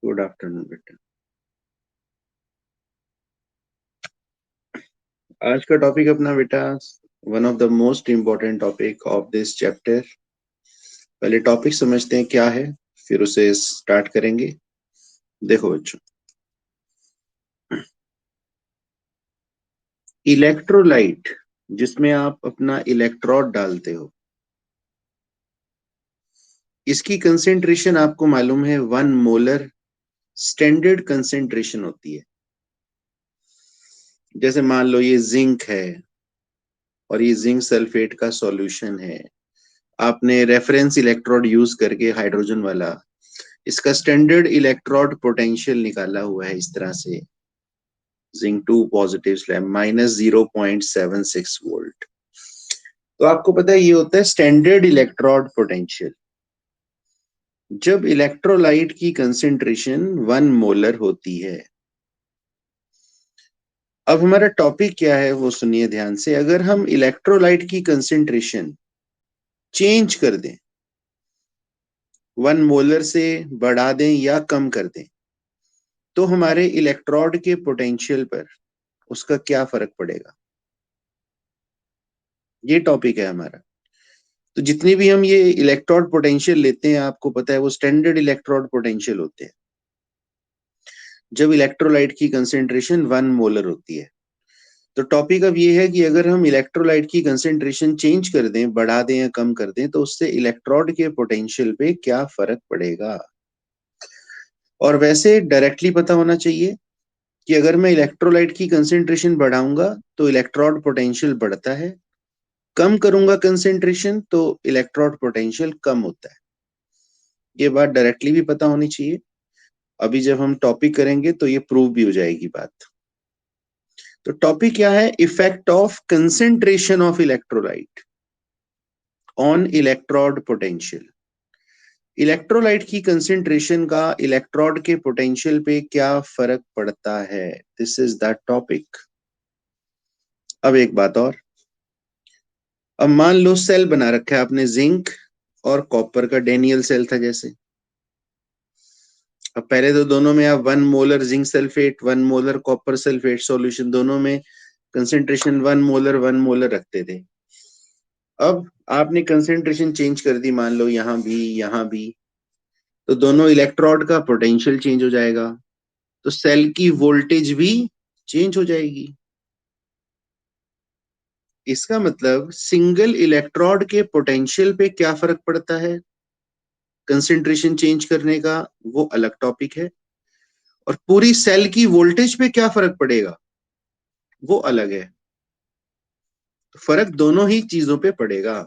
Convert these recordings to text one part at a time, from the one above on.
Good afternoon बेटा। आज का टॉपिक अपना बेटा one of the most important topic of this chapter. पहले टॉपिक समझते हैं क्या है, फिर उसे स्टार्ट करेंगे। देखो बच्चों, इलेक्ट्रोलाइट जिसमें आप अपना इलेक्ट्रोड डालते हो, इसकी कंसेंट्रेशन आपको मालूम है 1 मोलर स्टैंडर्ड कंसेंट्रेशन होती है। जैसे मान लो ये जिंक है और ये जिंक सल्फेट का सॉल्यूशन है। आपने रेफरेंस इलेक्ट्रोड यूज करके हाइड्रोजन वाला इसका स्टैंडर्ड इलेक्ट्रोड पोटेंशियल निकाला हुआ है इस तरह से, जिंक 2 पॉजिटिव स्लैब -0.76 वोल्ट। तो आपको पता है ये होता है स्टैंडर्ड इलेक्ट्रोड पोटेंशियल। जब इलेक्ट्रोलाइट की कंसेंट्रेशन 1 मोलर होती है, अब हमारा टॉपिक क्या है वो सुनिए ध्यान से। अगर हम इलेक्ट्रोलाइट की कंसेंट्रेशन चेंज कर दें, 1 मोलर से बढ़ा दें या कम कर दें, तो हमारे इलेक्ट्रोड के पोटेंशियल पर उसका क्या फर्क पड़ेगा, ये टॉपिक है हमारा। तो जितनी भी हम ये इलेक्ट्रोड पोटेंशियल लेते हैं, आपको पता है वो स्टैंडर्ड इलेक्ट्रोड पोटेंशियल होते हैं जब इलेक्ट्रोलाइट की कंसेंट्रेशन 1 मोलर होती है। तो टॉपिक अब ये है कि अगर हम इलेक्ट्रोलाइट की कंसेंट्रेशन चेंज कर दें, बढ़ा दें या कम कर दें, तो उससे इलेक्ट्रोड के पोटेंशियल पे क्या फर्क पड़ेगा। और वैसे डायरेक्टली पता होना चाहिए कि अगर मैं इलेक्ट्रोलाइट की कंसेंट्रेशन बढ़ाऊंगा तो इलेक्ट्रोड पोटेंशियल बढ़ता है, कम करूंगा कंसेंट्रेशन तो इलेक्ट्रोड पोटेंशियल कम होता है। ये बात डायरेक्टली भी पता होनी चाहिए। अभी जब हम टॉपिक करेंगे तो ये प्रूव भी हो जाएगी बात। तो टॉपिक क्या है, effect of concentration of electrolyte on electrode potential. Electrolyte की कंसेंट्रेशन का इलेक्ट्रोड के पोटेंशियल पे क्या फर्क पड़ता है, दिस इज द टॉपिक। अब एक बात और, अब मान लो सेल बना रखा है आपने जिंक और कॉपर का, डेनियल सेल था जैसे। अब पहले तो दोनों में आप 1 molar zinc sulphate 1 molar copper sulphate solution, दोनों में कंसेंट्रेशन 1 मोलर रखते थे। अब आपने कंसेंट्रेशन चेंज कर दी, मान लो यहां भी, तो दोनों इलेक्ट्रोड का पोटेंशियल चेंज हो जाएगा, तो सेल की वोल्टेज भी चेंज हो जाएगी। इसका मतलब सिंगल इलेक्ट्रोड के पोटेंशियल पे क्या फर्क पड़ता है कंसेंट्रेशन चेंज करने का, वो अलग टॉपिक है। और पूरी सेल की वोल्टेज पे क्या फर्क पड़ेगा वो अलग है। तो फर्क दोनों ही चीजों पे पड़ेगा।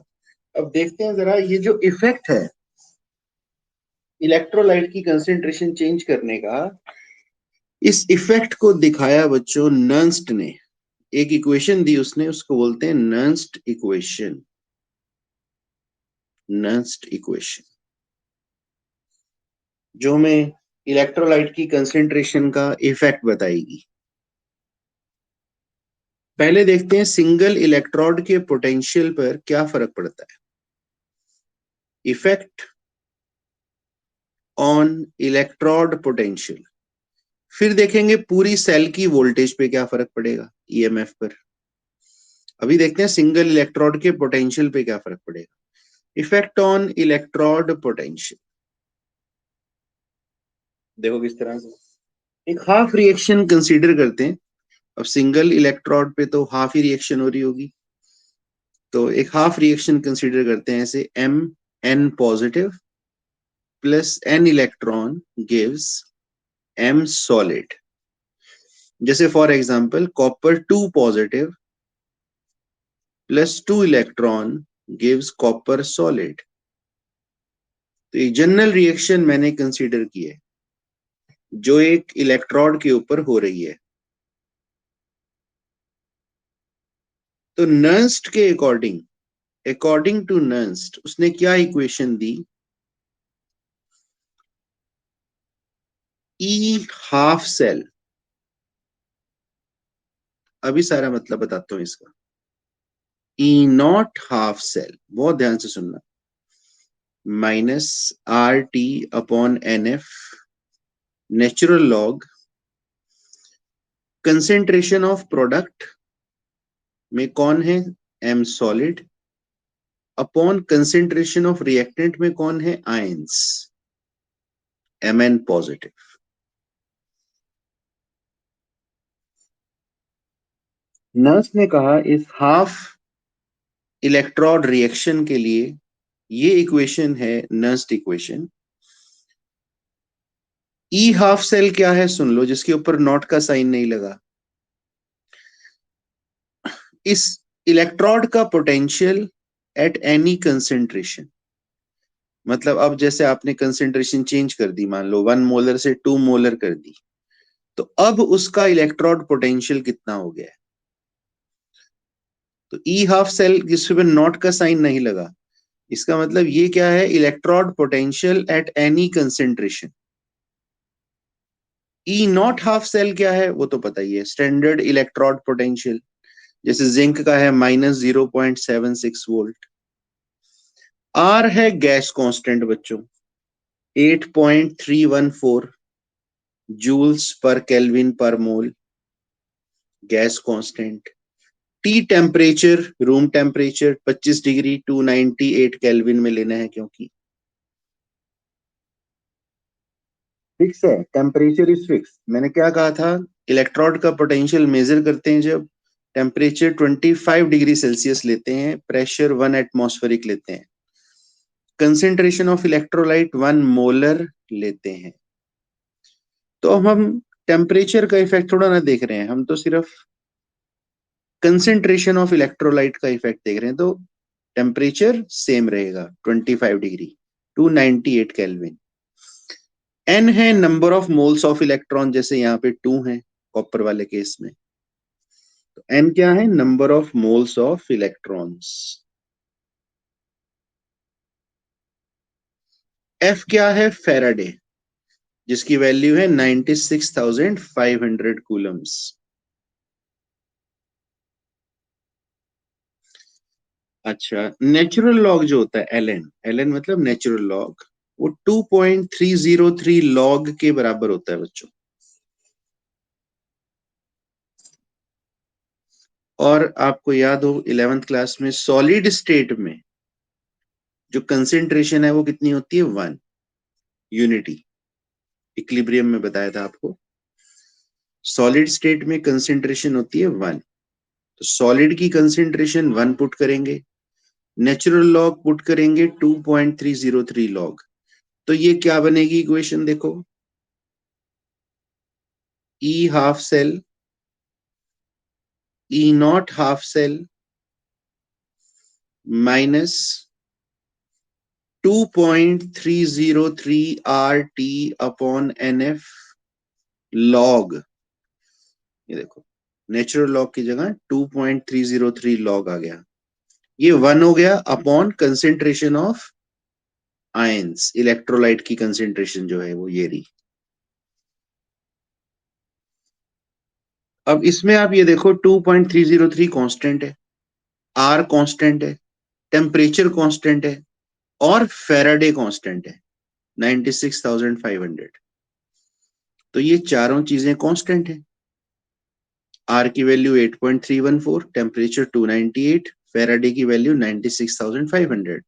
अब देखते हैं जरा ये जो इफेक्ट है इलेक्ट्रोलाइट की कंसेंट्रेशन चेंज करने का, इस इफेक्ट को दिखाया बच्चों नर्न्स्ट ने। एक इक्वेशन दी उसने, उसको बोलते हैं नर्न्स्ट इक्वेशन। नर्न्स्ट इक्वेशन जो हमें इलेक्ट्रोलाइट की कंसेंट्रेशन का इफेक्ट बताएगी। पहले देखते हैं सिंगल इलेक्ट्रोड के पोटेंशियल पर क्या फर्क पड़ता है। Effect on electrode potential. फिर देखेंगे पूरी सेल की वोल्टेज पे क्या फर्क पड़ेगा, ईएमएफ पर। अभी देखते हैं सिंगल इलेक्ट्रोड के पोटेंशियल पे क्या फर्क पड़ेगा। इफेक्ट ऑन इलेक्ट्रोड पोटेंशियल देखो किस तरह से। एक हाफ रिएक्शन कंसीडर करते हैं। अब सिंगल इलेक्ट्रोड पे तो हाफ ही रिएक्शन हो रही होगी, तो एक हाफ रिएक्शन कंसीडर करते हैं ऐसे, M N positive plus N electron gives M solid. जैसे for example copper 2 positive plus 2 electron gives copper solid. तो ये जनरल रिएक्शन मैंने कंसीडर की है जो एक इलेक्ट्रोड के ऊपर हो रही है। तो नर्न्स्ट के अकॉर्डिंग, अकॉर्डिंग टू नर्न्स्ट, उसने क्या इक्वेशन दी, ई हाफ सेल। अभी सारा मतलब बताता हूं इसका। ई नॉट हाफ सेल, बहुत ध्यान से सुनना, minus R T upon N F natural log concentration of product में कौन है, M solid, upon concentration of reactant में कौन है, ions, M N positive. Nernst ने कहा इस हाफ इलेक्ट्रोड रिएक्शन के लिए ये इक्वेशन है नर्स्ट इक्वेशन। ई हाफ सेल क्या है सुन लो, जिसके ऊपर नॉट का साइन नहीं लगा। इस इलेक्ट्रोड का पोटेंशियल एट एनी कंसेंट्रेशन, मतलब अब जैसे आपने कंसेंट्रेशन चेंज कर दी, मान लो 1 मोलर से 2 मोलर कर दी, तो अब उसका इलेक्ट्रोड पोटेंशियल कितना हो गया है। तो ई हाफ सेल जिस पे नॉट का साइन नहीं लगा, इसका मतलब ये क्या है, electrode potential at any concentration. E nought half cell क्या है वो तो पता ही है, स्टैंडर्ड इलेक्ट्रोड पोटेंशियल, जैसे जिंक का है -0.76 वोल्ट। आर है गैस कांस्टेंट बच्चों, 8.314 joules per kelvin per mole, gas constant. T temperature, room temperature 25 degree 298 kelvin में लेना है, क्योंकि फिक्स है, टेम्परेचर इज फिक्स। मैंने क्या कहा था, इलेक्ट्रोड का पोटेंशियल मेजर करते हैं जब टेम्परेचर 25 डिग्री सेल्सियस लेते हैं, प्रेशर 1 एटमॉस्फेरिक लेते हैं, कंसेंट्रेशन ऑफ इलेक्ट्रोलाइट 1 मोलर लेते हैं। तो अब हम टेम्परेचर का इफेक्ट थोड़ा ना देख रहे हैं, हम तो सिर्फ कंसेंट्रेशन ऑफ इलेक्ट्रोलाइट का इफेक्ट देख रहे हैं। तो टेम्परेचर सेम रहेगा 25 डिग्री 298 केल्विन। एन है number of moles of electron, जैसे यहाँ पे 2 है कॉपर वाले केस में, तो एन क्या है, number of moles of electrons. F क्या है, फेराडे, जिसकी वैल्यू है 96,500 कूलम्स। अच्छा, नेचुरल लॉग जो होता है एल एन, एल एन मतलब नेचुरल लॉग, वो 2.303 लॉग के बराबर होता है बच्चों। और आपको याद हो 11th क्लास में सॉलिड स्टेट में जो कंसेंट्रेशन है वो कितनी होती है, 1 यूनिटी, इक्विलिब्रियम में बताया था आपको। सॉलिड स्टेट में कंसेंट्रेशन होती है 1, तो सॉलिड की कंसेंट्रेशन 1 पुट करेंगे, नेचुरल लॉग पुट करेंगे 2.303 लॉग, तो ये क्या बनेगी इक्वेशन देखो, E half cell, E nought half cell minus 2.303 R T upon N F log. ये देखो, नेचुरल लॉग की जगह 2.303 लॉग आ गया, ये 1 हो गया upon concentration of ions, electrolyte की कंसेंट्रेशन जो है वो ये रही। अब इसमें आप ये देखो 2.303 कांस्टेंट है, आर कांस्टेंट है, टेम्परेचर कांस्टेंट है, और फेराडे कांस्टेंट है 96,500। तो ये चारों चीजें कांस्टेंट है। आर की वैल्यू 8.314, टेम्परेचर 298, फेराडे की वैल्यू 96,500।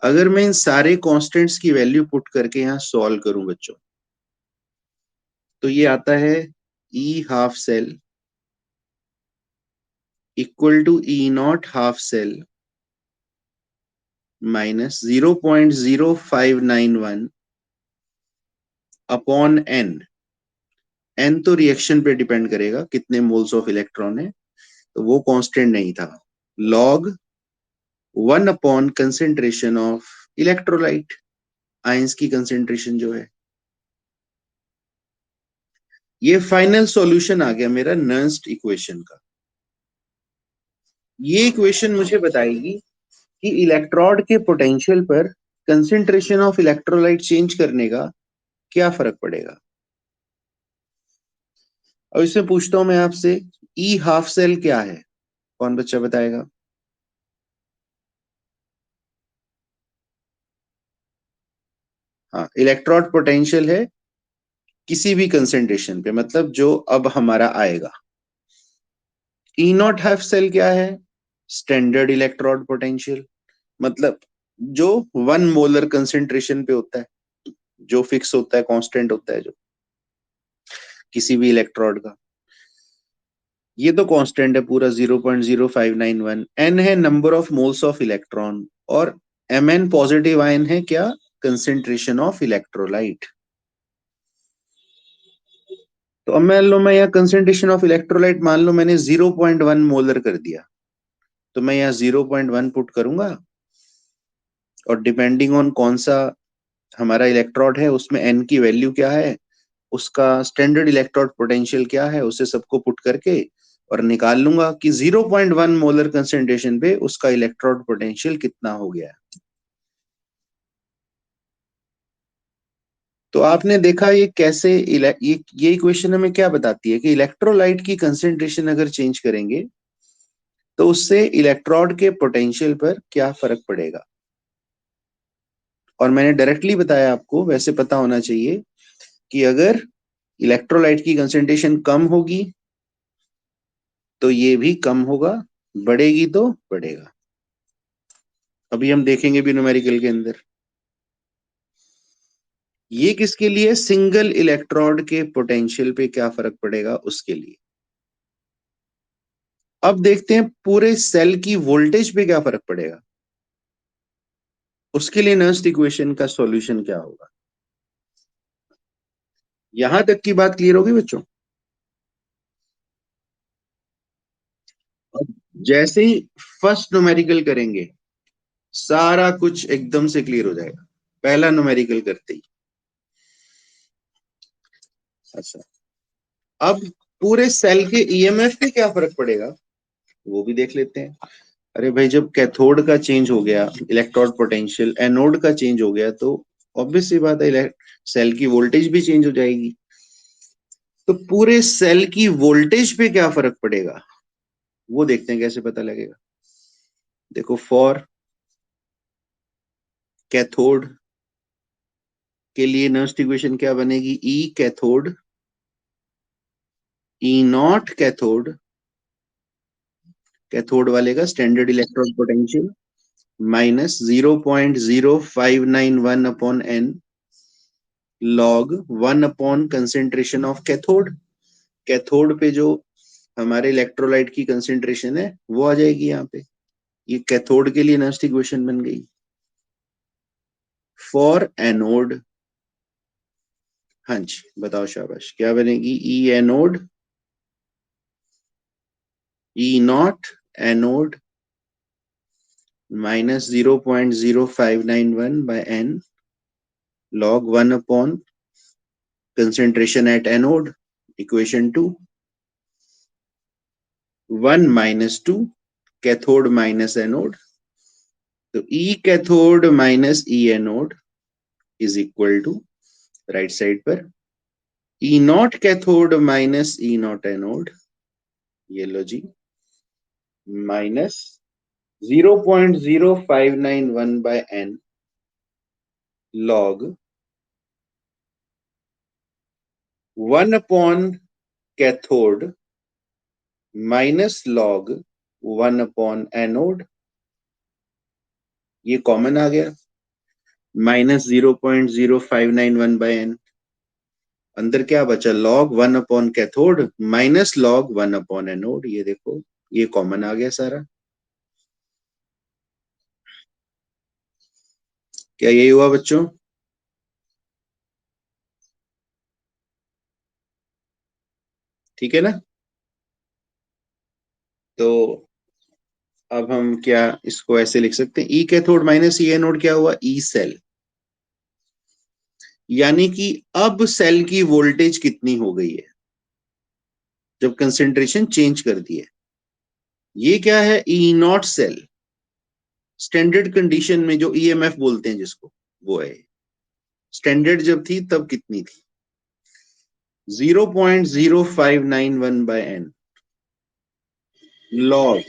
अगर मैं इन सारे कांस्टेंट्स की वैल्यू पुट करके यहाँ सॉल्व करूं बच्चों, तो ये आता है E half cell equal to E nought half cell minus 0.0591 upon N. N तो रिएक्शन पे डिपेंड करेगा कितने मोल्स ऑफ इलेक्ट्रॉन है, तो वो कांस्टेंट नहीं था, log 1 upon concentration of electrolyte, ions की कंसेंट्रेशन जो है। ये फाइनल सॉल्यूशन आ गया मेरा नर्स्ट इक्वेशन का। ये इक्वेशन मुझे बताएगी कि इलेक्ट्रोड के पोटेंशियल पर कंसेंट्रेशन ऑफ इलेक्ट्रोलाइट चेंज करने का क्या फर्क पड़ेगा। अब इसमें पूछता हूं मैं आपसे, ई हाफ सेल क्या है, कौन बच्चा बताएगा। हाँ, इलेक्ट्रोड पोटेंशियल है किसी भी कंसेंट्रेशन पे, मतलब जो अब हमारा आएगा। ई नॉट हाफ सेल क्या है? स्टैंडर्ड इलेक्ट्रोड पोटेंशियल, मतलब जो 1 मोलर कंसेंट्रेशन पे होता है, जो फिक्स होता है, कांस्टेंट होता है जो किसी भी इलेक्ट्रोड का। ये तो कांस्टेंट है पूरा 0.0591। एन है number of moles of electron, और एम एन पॉजिटिव आयन है क्या? Concentration of electrolyte. तो अब मान लो मैं यहाँ कंसेंट्रेशन ऑफ इलेक्ट्रोलाइट मान लो मैंने 0.1 मोलर कर दिया, तो मैं यहाँ 0.1 पुट करूंगा, और डिपेंडिंग ऑन कौन सा हमारा इलेक्ट्रोड है उसमें एन की वैल्यू क्या है, उसका स्टैंडर्ड इलेक्ट्रोड पोटेंशियल क्या है, उसे सबको पुट करके और निकाल लूंगा कि 0.1 मोलर कंसेंट्रेशन पे उसका इलेक्ट्रोड पोटेंशियल कितना हो गया है। तो आपने देखा ये कैसे ये इक्वेशन हमें क्या बताती है कि इलेक्ट्रोलाइट की कंसेंट्रेशन अगर चेंज करेंगे तो उससे इलेक्ट्रोड के पोटेंशियल पर क्या फर्क पड़ेगा। और मैंने डायरेक्टली बताया आपको, वैसे पता होना चाहिए कि अगर इलेक्ट्रोलाइट की कंसेंट्रेशन कम होगी तो ये भी कम होगा, बढ़ेगी तो बढ़ेगा। अभी हम देखेंगे भी न्यूमेरिकल के अंदर। ये किसके लिए? सिंगल इलेक्ट्रोड के पोटेंशियल पे क्या फर्क पड़ेगा उसके लिए। अब देखते हैं पूरे सेल की वोल्टेज पे क्या फर्क पड़ेगा, उसके लिए नर्स्ट इक्वेशन का सॉल्यूशन क्या होगा। यहां तक की बात क्लियर होगी बच्चों? और जैसे ही फर्स्ट न्यूमेरिकल करेंगे सारा कुछ एकदम से क्लियर हो जाएगा, पहला न्यूमेरिकल करते ही। अच्छा, अब पूरे सेल के ईएमएफ पे क्या फर्क पड़ेगा वो भी देख लेते हैं। अरे भाई, जब कैथोड का चेंज हो गया इलेक्ट्रोड पोटेंशियल, एनोड का चेंज हो गया, तो ऑब्वियस सी बात है सेल की वोल्टेज भी चेंज हो जाएगी। तो पूरे सेल की वोल्टेज पे क्या फर्क पड़ेगा वो देखते हैं कैसे पता लगेगा। देखो, फॉर कैथोड के लिए नर्स्ट इक्वेशन क्या बनेगी? E cathode, E not cathode, cathode वाले का standard electrode potential minus 0.0591 upon N log 1 upon concentration of cathode. Cathode पे जो हमारे इलेक्ट्रोलाइट की कंसेंट्रेशन है वो आ जाएगी यहाँ पे। ये कैथोड के लिए नर्स्ट इक्वेशन बन गई। फॉर एनोड, हाँ जी बताओ शाबाश, क्या बनेगी? E anode, E not anode minus 0.0591 by N log 1 upon concentration at anode, equation 2, 1 minus 2, cathode minus anode, तो E cathode minus E anode is equal to right side पर E nought cathode minus E nought anode, ये लो जी, minus 0.0591 by n log 1 upon cathode माइनस log 1 upon anode, ये common आ गया, minus 0.0591 by N. अंदर क्या बचा? Log 1 upon cathode minus log 1 upon anode. ये देखो, ये कॉमन आ गया सारा। क्या यही हुआ बच्चों? ठीक है ना? तो अब हम क्या इसको ऐसे लिख सकते हैं? E cathode minus E anode क्या हुआ? E cell. यानी कि अब सेल की वोल्टेज कितनी हो गई है जब कंसेंट्रेशन चेंज कर दी है। ये क्या है? ई नॉट सेल। स्टैंडर्ड कंडीशन में जो ईएमएफ बोलते हैं जिसको, वो है। स्टैंडर्ड जब थी तब कितनी थी? 0.0591 by n log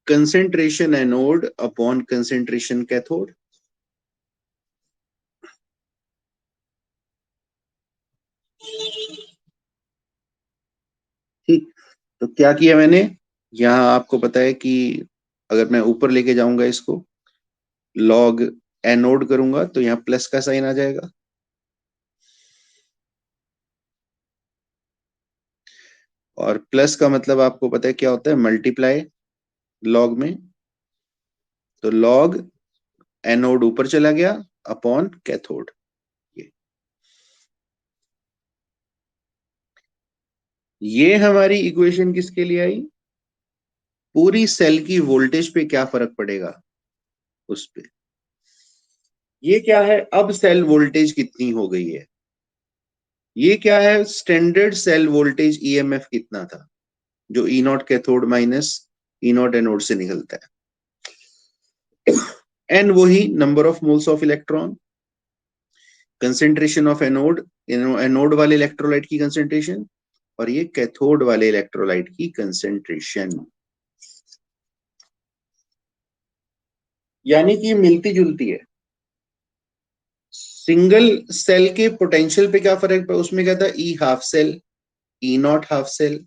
concentration anode upon concentration cathode. तो क्या किया मैंने, यहाँ आपको पता है कि अगर मैं ऊपर लेके जाऊंगा इसको, लॉग एनोड करूंगा तो यहाँ प्लस का साइन आ जाएगा, और प्लस का मतलब आपको पता है क्या होता है, मल्टीप्लाई लॉग में। तो लॉग एनोड ऊपर चला गया अपॉन कैथोड। ये हमारी इक्वेशन किसके लिए आई, पूरी सेल की वोल्टेज पे क्या फर्क पड़ेगा उस पे। ये क्या है, अब सेल वोल्टेज कितनी हो गई है, ये क्या है, स्टैंडर्ड सेल वोल्टेज ईएमएफ कितना था, जो E not cathode minus E not anode से निकलता है। एन वही number of moles of electron, concentration of anode, anode वाले इलेक्ट्रोलाइट की कंसेंट्रेशन, और ये कैथोड वाले इलेक्ट्रोलाइट की कंसेंट्रेशन, यानी कि मिलती जुलती है। सिंगल सेल के पोटेंशियल पे क्या फर्क है, उसमें क्या था, E half cell, E nought half cell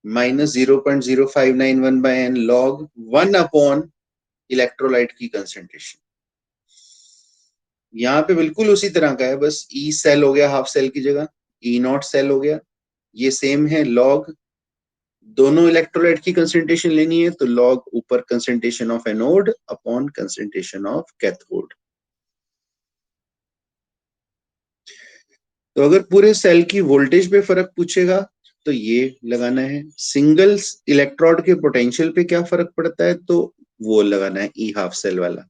minus 0.0591 by n log 1 upon electrolyte की कंसेंट्रेशन। यहाँ पे बिल्कुल उसी तरह का है, बस ई सेल हो गया हाफ सेल की जगह, ई नॉट सेल हो गया, ये सेम है लॉग, दोनों इलेक्ट्रोलाइट की कंसेंट्रेशन लेनी है तो लॉग ऊपर concentration of anode upon concentration of cathode. तो अगर पूरे सेल की वोल्टेज पे फर्क पूछेगा तो ये लगाना है, सिंगल इलेक्ट्रोड के पोटेंशियल पे क्या फर्क पड़ता है तो वो लगाना है ई हाफ सेल वाला।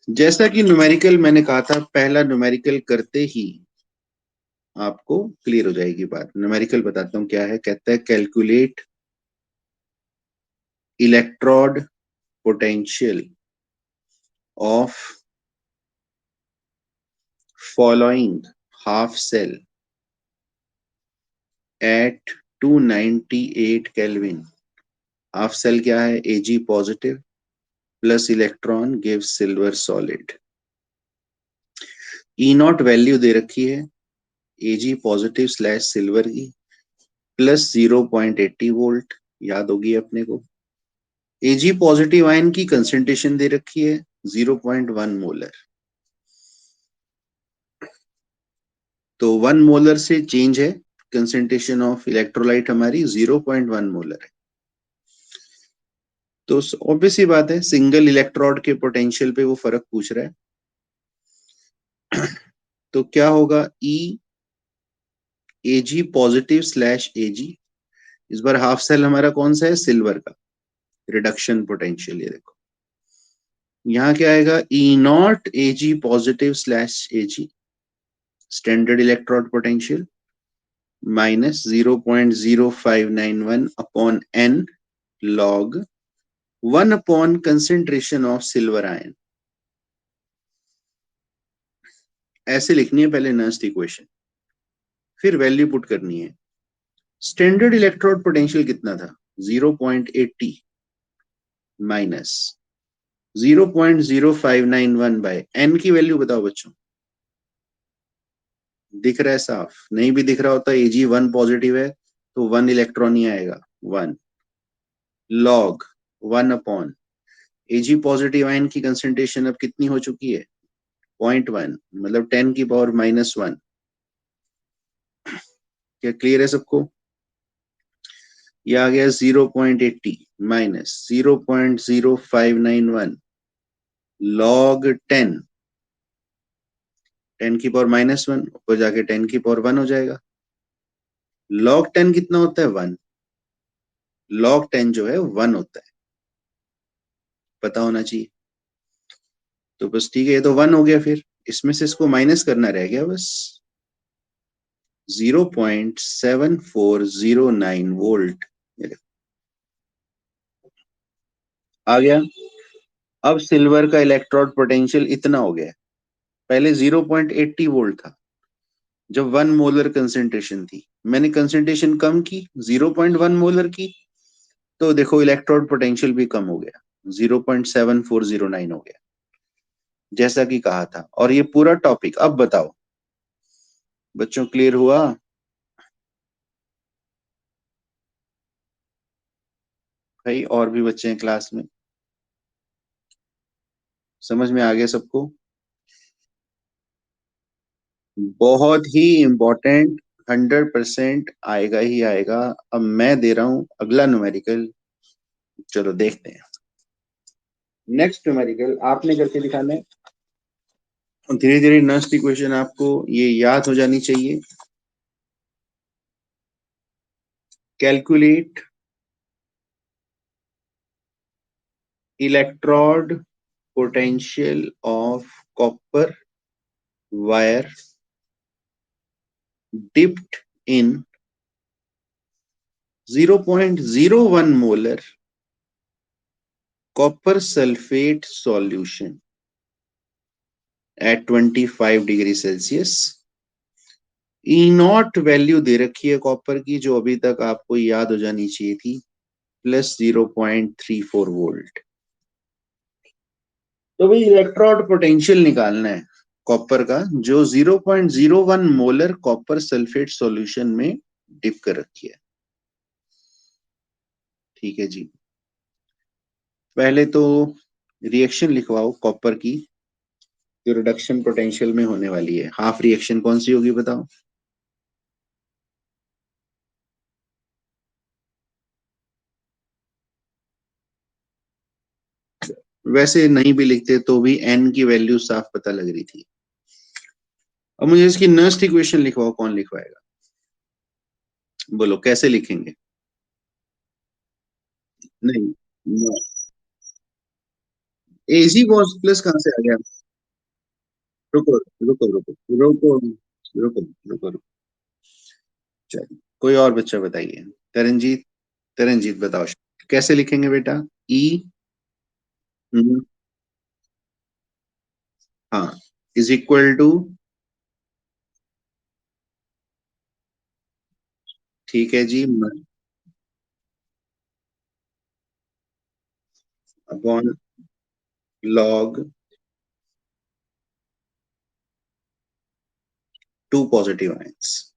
जैसा कि न्यूमेरिकल मैंने कहा था, पहला न्यूमेरिकल करते ही आपको क्लियर हो जाएगी बात। न्यूमेरिकल बताता हूं क्या है, कहता है calculate electrode potential of following half cell at 298 kelvin. Half cell क्या है, Ag positive plus electron give silver solid. E nought value दे रखी है Ag पॉजिटिव स्लैश सिल्वर की प्लस 0.80 वोल्ट, याद होगी अपने को। Ag पॉजिटिव आयन की कंसेंट्रेशन दे रखी है 0.1 मोलर, तो 1 मोलर से चेंज है, कंसेंट्रेशन ऑफ इलेक्ट्रोलाइट हमारी 0.1 मोलर है। तो ऑब्वियस सी बात है, सिंगल इलेक्ट्रोड के पोटेंशियल पे वो फर्क पूछ रहा है। तो क्या होगा, ई Ag पॉजिटिव स्लैश Ag, इस बार हाफ सेल हमारा कौन सा है, सिल्वर का, रिडक्शन पोटेंशियल, ये देखो यहाँ क्या आएगा, E nought Ag positive slash Ag standard electrode potential minus 0.0591 upon n log 1 upon concentration of silver ion. ऐसे लिखनी है पहले नर्स्ट इक्वेशन, फिर वैल्यू पुट करनी है। स्टैंडर्ड इलेक्ट्रोड पोटेंशियल कितना था, 0.80 माइनस 0.0591 बाय n की वैल्यू बताओ बच्चों, दिख रहा है साफ, नहीं भी दिख रहा होता, Ag 1 पॉजिटिव है तो 1 इलेक्ट्रॉन ही आएगा, 1 log 1 upon Ag positive ion की कंसेंट्रेशन अब कितनी हो चुकी है, 0.1, मतलब 10 की पावर -1। क्या क्लियर है सबको, ये आ गया 0.80 माइनस 0.0591 लॉग 10, 10 की पावर -1 ऊपर जाके 10 की पावर 1 हो जाएगा। लॉग 10 कितना होता है, 1, लॉग 10 जो है 1 होता है, पता होना चाहिए। तो बस ठीक है, ये तो 1 हो गया, फिर इसमें से इसको माइनस करना रह गया बस, 0.7409 वोल्ट, आ गया। अब सिल्वर का इलेक्ट्रोड पोटेंशियल इतना हो गया, पहले 0.80 वोल्ट था जब 1 मोलर कंसेंट्रेशन थी, मैंने कंसेंट्रेशन कम की 0.1 मोलर की, तो देखो इलेक्ट्रोड पोटेंशियल भी कम हो गया, 0.7409 हो गया, जैसा कि कहा था। और ये पूरा टॉपिक अब बताओ बच्चों, क्लियर हुआ। भाई और भी बच्चे हैं क्लास में, समझ में आ गया सबको? बहुत ही इम्पोर्टेंट, 100% आएगा ही आएगा। अब मैं दे रहा हूं अगला न्यूमेरिकल, चलो देखते हैं। नेक्स्ट न्यूमेरिकल आपने करके दिखाना है। धीरे धीरे नेक्स्ट इक्वेशन आपको ये याद हो जानी चाहिए। Calculate electrode potential of copper wire dipped in 0.01 molar copper sulfate solution at 25 degree Celsius. E nought value दे रखी है कॉपर की, जो अभी तक आपको याद हो जानी चाहिए थी, प्लस 0.34 वोल्ट। तो भाई इलेक्ट्रोड पोटेंशियल निकालना है कॉपर का, जो 0.01 मोलर कॉपर सल्फेट सॉल्यूशन में डिप कर रखी है। ठीक है जी, पहले तो रिएक्शन लिखवाओ कॉपर की, जो रिडक्शन पोटेंशियल में होने वाली है। हाफ रिएक्शन कौन सी होगी बताओ? वैसे नहीं भी लिखते तो भी एन की वैल्यू साफ पता लग रही थी। अब मुझे इसकी नेक्स्ट इक्वेशन लिखवाओ, कौन लिखवाएगा? बोलो कैसे लिखेंगे? नहीं, एजी कॉस प्लस कहां से आ गया? रुको रुको रुको रुको रुको रुको रुको, चलिए कोई और बच्चा बताइए। तरनजीत, तरनजीत बताओ कैसे लिखेंगे बेटा? ई, हाँ, इज इक्वल टू, ठीक है जी, upon log two positive ions.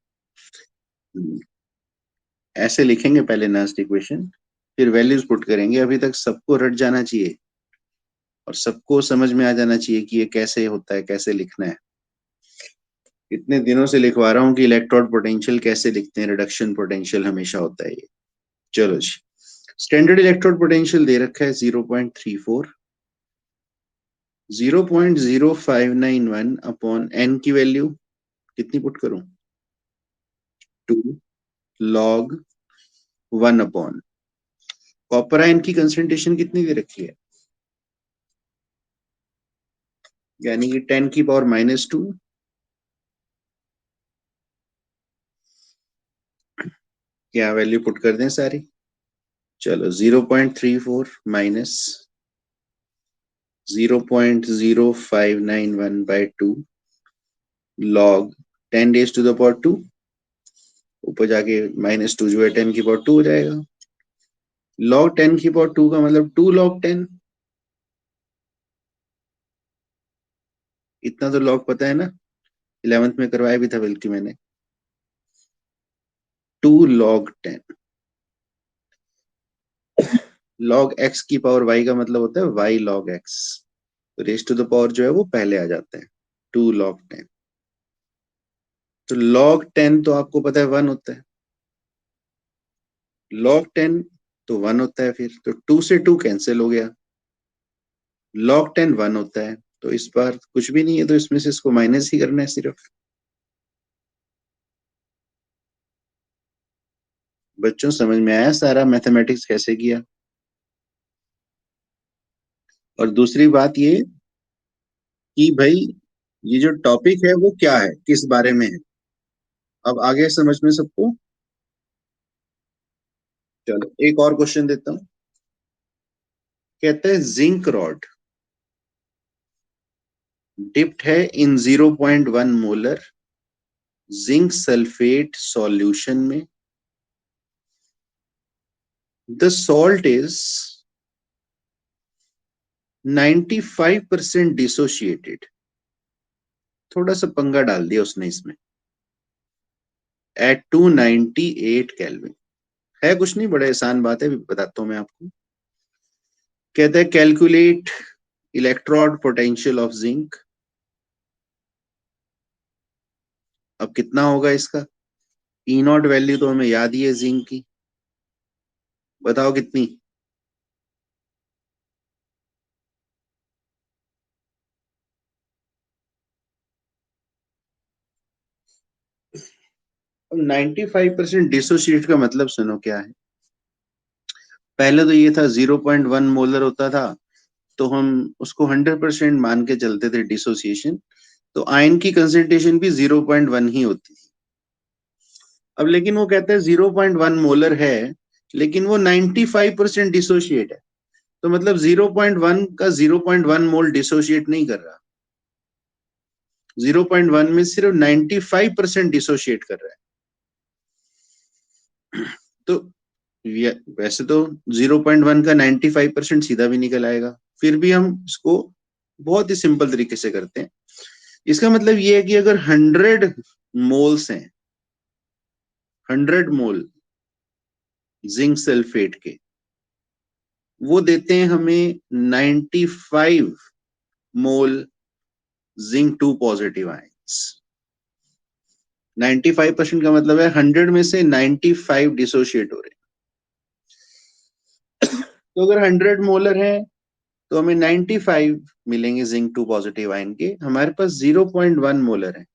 ऐसे लिखेंगे पहले नेक्स्ट इक्वेशन, फिर वैल्यूज पुट करेंगे। अभी तक सबको रट जाना चाहिए और सबको समझ में आ जाना चाहिए कि ये कैसे होता है, कैसे लिखना है। इतने दिनों से लिखवा रहा हूँ कि इलेक्ट्रोड पोटेंशियल कैसे लिखते हैं, रिडक्शन पोटेंशियल हमेशा होता है ये। चलो जी, स्टैंडर्ड इलेक्ट्रोड पोटेंशियल दे रखा है 0.34, 0.0591 अपॉन एन की वैल्यू कितनी पुट करूं? 2 लॉग 1 अपॉन कॉपर आयन की कंसंट्रेशन कितनी दे रखी है, यानी कि 10⁻²। क्या वैल्यू पुट कर दें सारी? चलो 0.34 - 0.0591/2 लॉग 10⁻², ऊपर जाके -2 जो है 10⁻², हो जाएगा। लॉग 10⁻² का मतलब 2 लॉग 10। इतना तो लॉग पता है ना, 11th में करवाया भी था बल्कि मैंने। 2 log 10, लॉग एक्स की पावर वाई का मतलब होता है वाई लॉग एक्स, तो रेस टू द पावर जो है वो पहले आ जाता है। 2 log 10, तो लॉग 10 तो आपको पता है 1 होता है, लॉग 10 तो 1 होता है, फिर तो 2 से 2 कैंसिल हो गया, लॉग 10 1 होता है, तो इस बार कुछ भी नहीं है, तो इसमें से इसको माइनस ही करना है सिर्फ। बच्चों समझ में आया सारा मैथमेटिक्स कैसे किया? और दूसरी बात ये कि भाई ये जो टॉपिक है वो क्या है, किस बारे में है, अब आगे समझ में सबको? चलो एक और क्वेश्चन देता हूँ। कहते हैं जिंक रॉड डिप्ट है इन 0.1 मोलर जिंक सल्फेट सॉल्यूशन में, द सॉल्ट इज 95% डिसोशिएटेड। थोड़ा सा पंगा डाल दिया उसने इसमें, एट 298 केल्विन। है कुछ नहीं, बड़े आसान बात है, बताता हूं मैं आपको। कहते हैं calculate electrode potential of zinc. अब कितना होगा इसका? ई नॉट वैल्यू तो हमें याद ही है जिंक की, बताओ कितनी? अब 95% डिसोसिएट का मतलब सुनो क्या है। पहले तो ये था 0.1 मोलर होता था, तो हम उसको 100% मान के चलते थे डिसोसिएशन, तो आयन की कंसेंट्रेशन भी 0.1 ही होती थी। अब लेकिन वो कहते हैं 0.1 मोलर है, लेकिन वो 95% डिसोशिएट है, तो मतलब 0.1 का 0.1 मोल डिसोशिएट नहीं कर रहा, 0.1 में सिर्फ 95% डिसोशिएट कर रहा है। तो वैसे तो 0.1 का 95% सीधा भी निकल आएगा, फिर भी हम इसको बहुत ही सिंपल तरीके से करते हैं। इसका मतलब ये है कि अगर 100 मोल्स हैं, 100 मोल जिंक सल्फेट के, वो देते हैं हमें 95 मोल जिंक 2 पॉजिटिव आयंस। 95% का मतलब है 100 में से 95 डिसोशिएट हो रहे हैं। तो अगर 100 मोलर है तो हमें 95 मिलेंगे जिंक 2 पॉजिटिव आयन के। हमारे पास 0.1 मोलर है,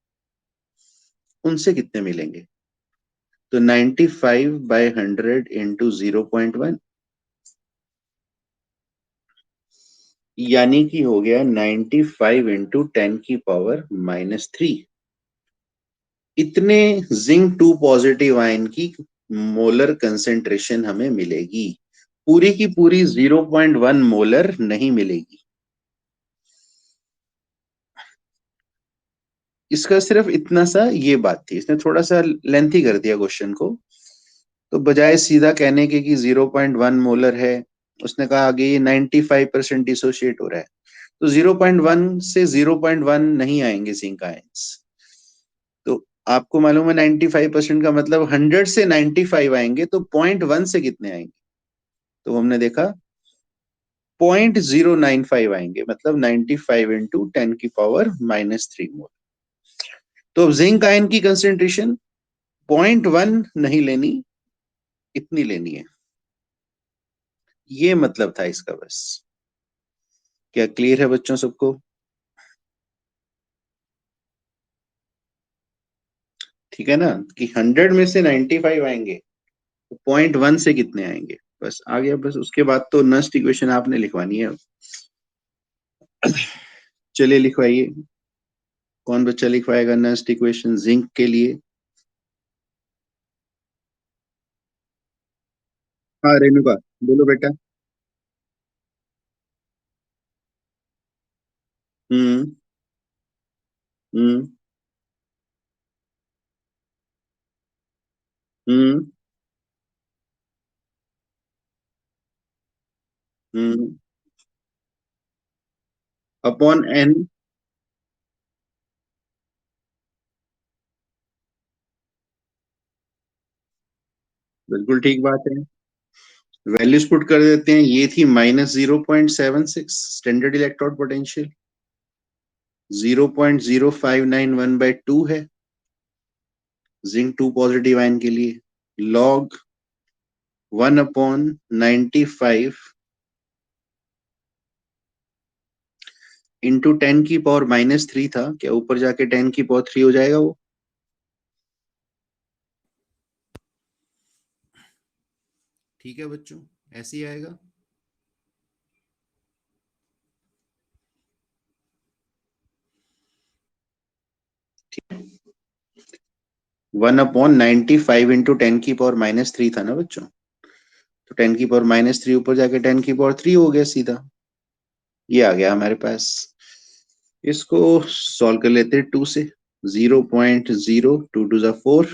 उनसे कितने मिलेंगे? तो 95 बाय 100 इंटू 0.1, यानी कि हो गया 95 इंटू 10⁻³ इतने जिंक 2 पॉजिटिव आयन की मोलर कंसेंट्रेशन हमें मिलेगी। पूरी की पूरी 0.1 मोलर नहीं मिलेगी। इसका सिर्फ इतना सा ये बात थी, इसने थोड़ा सा लेंथी कर दिया क्वेश्चन को। तो बजाय सीधा कहने के कि 0.1 मोलर है, उसने कहा आगे ये 95% डिसोशिएट हो रहा है, तो 0.1 से 0.1 नहीं आएंगे जिंक आयंस। तो आपको मालूम है 95% का मतलब 100 से 95 आएंगे, तो 0.1 से कितने आएंगे? तो हमने देखा 0.095 आएंगे, मतलब 95 इंटू 10⁻³ मोल। तो अब जिंक आयन की कंसेंट्रेशन 0.1 नहीं लेनी, इतनी लेनी है। ये मतलब था इसका बस। क्या क्लियर है बच्चों सबको? ठीक है ना, कि 100 में से 95 आएंगे, तो 0.1 से कितने आएंगे, बस आ गया। बस उसके बाद तो नस्ट इक्वेशन आपने लिखवानी है। चलिए लिखवाइए, कौन बच्चा लिखवाएगा नस्ट इक्वेशन जिंक के लिए? हाँ रेणुका, बोलो बेटा। हम्म। हम्म। हम्म। हम्म। Upon N. बिल्कुल ठीक बात है। वैल्यूज पुट कर देते हैं। ये थी -0.76 स्टैंडर्ड इलेक्ट्रोड पोटेंशियल, 0.0591/2 है जिंक 2 पॉजिटिव आयन के लिए, लॉग 1/95 इंटू 10⁻³ था। क्या ऊपर जाके 10⁻³ हो जाएगा वो? ठीक है बच्चों, ऐसे ही आएगा। ठीक है, 1/95 इंटू 10⁻³ था ना बच्चों, तो 10⁻³ ऊपर जाके 10⁻³ हो गया सीधा। ये आ गया हमारे पास। इसको सॉल्व कर लेते हैं 2 से। 0.02 टू ज़ा 4,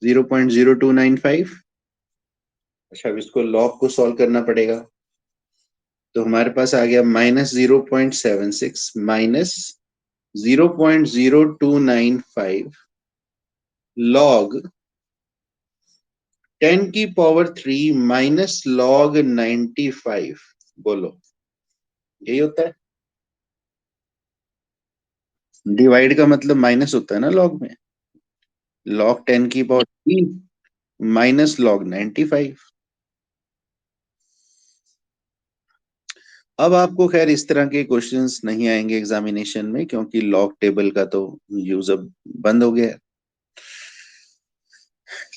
0.0295। अच्छा, अब इसको लॉग को सॉल्व करना पड़ेगा। तो हमारे पास आ गया -0.76 माइनस 0.0295 लॉग 10 की पावर 3 माइनस लॉग 95, बोलो यही होता है। डिवाइड का मतलब माइनस होता है ना लॉग में। लॉग 10 की पावर 3 माइनस लॉग 95। अब आपको खैर इस तरह के क्वेश्चंस नहीं आएंगे एग्जामिनेशन में, क्योंकि लॉग टेबल का तो यूज अब बंद हो गया है।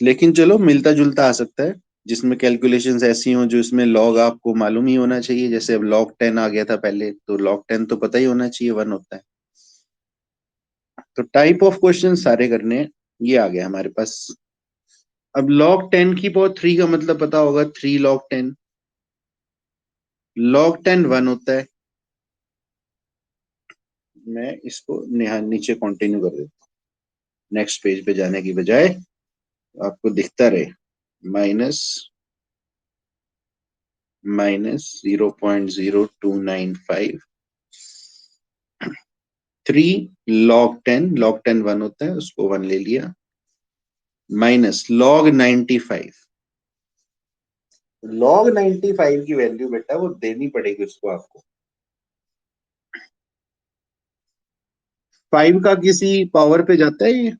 लेकिन चलो मिलता जुलता आ सकता है, जिसमें कैलकुलेशंस ऐसी हो जो इसमें लॉग आपको मालूम ही होना चाहिए। जैसे अब लॉग 10 आ गया था पहले, तो लॉग 10 तो पता ही होना चाहिए 1 होता है। तो टाइप ऑफ क्वेश्चन सारे करने हैं, ये आ गया हमारे पास। अब log 10 की पावर 3 का मतलब पता होगा, 3 log 10। log 10 1 होता है। मैं इसको नीचे कंटिन्यू कर देता हूँ, नेक्स्ट पेज पे जाने की बजाय आपको दिखता रहे। माइनस माइनस 0.0295, 3 log 10 1 होता है, उसको 1 ले लिया, माइनस log 95। log 95 की वैल्यू बेटा वो देनी पड़ेगी उसको आपको। 5 का किसी पावर पे जाता है ये?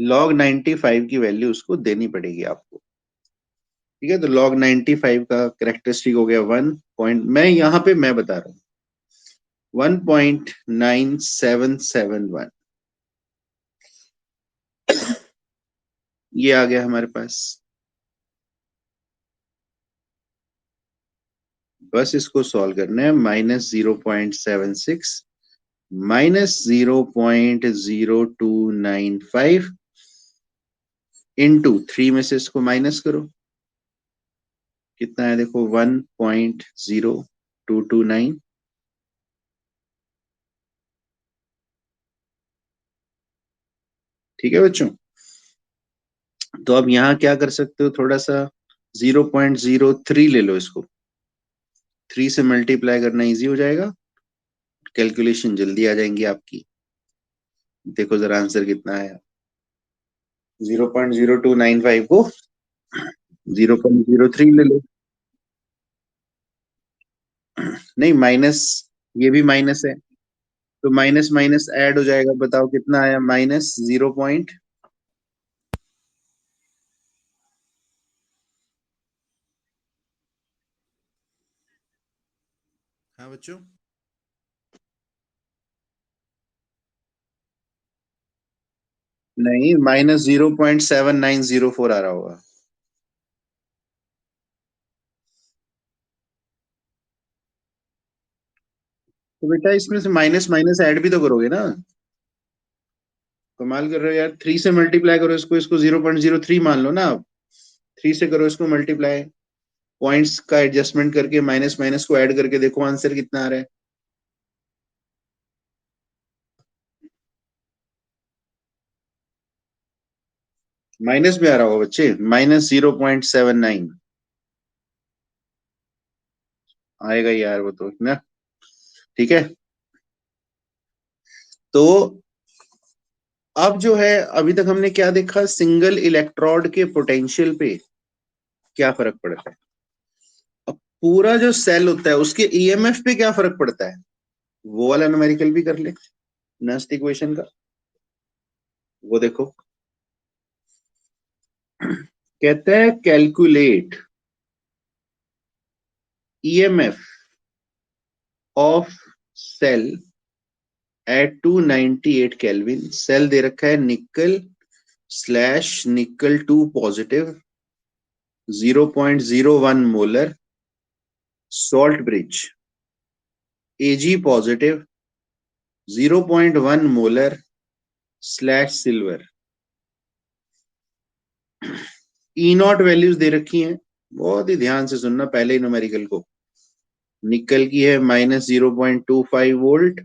log 95 की वैल्यू उसको देनी पड़ेगी आपको। ठीक है, तो log 95 का करेक्टरिस्टिक हो गया 1 पॉइंट, मैं यहां पे मैं बता रहा हूं 1.9771, ये आ गया हमारे पास। बस इसको सॉल्व करना है। -0.76 -0.0295 इंटू 3 में से इसको माइनस करो, कितना है देखो 1.0229। ठीक है बच्चों, तो अब यहाँ क्या कर सकते हो, थोड़ा सा 0.03 ले लो इसको, 3 से मल्टीप्लाई करना इजी हो जाएगा, कैलकुलेशन जल्दी आ जाएंगी आपकी। देखो जरा आंसर कितना है। 0.0295 को 0.03 ले लो। नहीं माइनस, ये भी माइनस है, तो माइनस माइनस ऐड हो जाएगा। बताओ कितना आया, माइनस 0 पॉइंट, हाँ बच्चों, नहीं -0.7904 आ रहा होगा। तो बेटा इसमें से माइनस माइनस ऐड भी तो करोगे ना। कमाल कर रहे हो यार, 3 से मल्टीप्लाई करो इसको, इसको 0.03 मान लो ना आप। 3 से करो इसको मल्टीप्लाई, पॉइंट्स का एडजस्टमेंट करके माइनस माइनस को ऐड करके देखो आंसर कितना आ रहा है। माइनस में आ रहा होगा बच्चे, -0.79 आएगा यार वो तो ना। ठीक है, तो अब जो है, अभी तक हमने क्या देखा, सिंगल इलेक्ट्रोड के पोटेंशियल पे क्या फर्क पड़ता है। अब पूरा जो सेल होता है उसके ईएमएफ पे क्या फर्क पड़ता है, वो वाला न्यूमेरिकल भी कर ले, नेक्स्ट इक्वेशन का। वो देखो, कहते हैं calculate EMF of cell at 298 kelvin. Cell दे रखा है nickel slash nickel 2 positive, 0.01 molar salt bridge, AG positive, 0.1 molar slash silver. E nought values दे रखी हैं, बहुत ही ध्यान से सुनना पहले ही न्यूमेरिकल को। निकल की है -0.25 वोल्ट,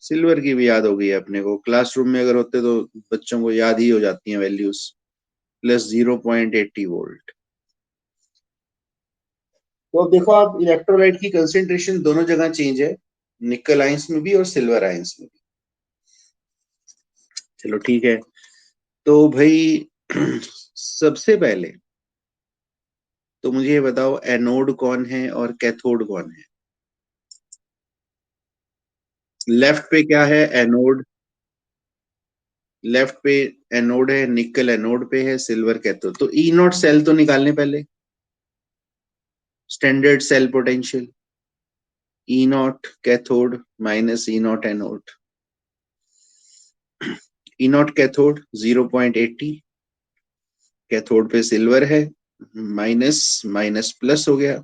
सिल्वर की भी याद हो गई है अपने को, क्लासरूम में अगर होते तो बच्चों को याद ही हो जाती हैं वैल्यूज। +0.80 वोल्ट। तो अब देखो आप, इलेक्ट्रोलाइट की कंसेंट्रेशन दोनों जगह चेंज है, निकल आयंस में भी और सिल्वर आयंस में भी। चलो ठीक है। तो भाई सबसे पहले तो मुझे ये बताओ एनोड कौन है और कैथोड कौन है। लेफ्ट पे क्या है एनोड, लेफ्ट पे एनोड है, निकल एनोड पे है, सिल्वर कैथोड। तो ई नॉट सेल तो निकालने पहले, standard cell potential E not cathode minus E not anode. E not cathode 0.80, cathode पे सिल्वर है, माइनस माइनस प्लस हो गया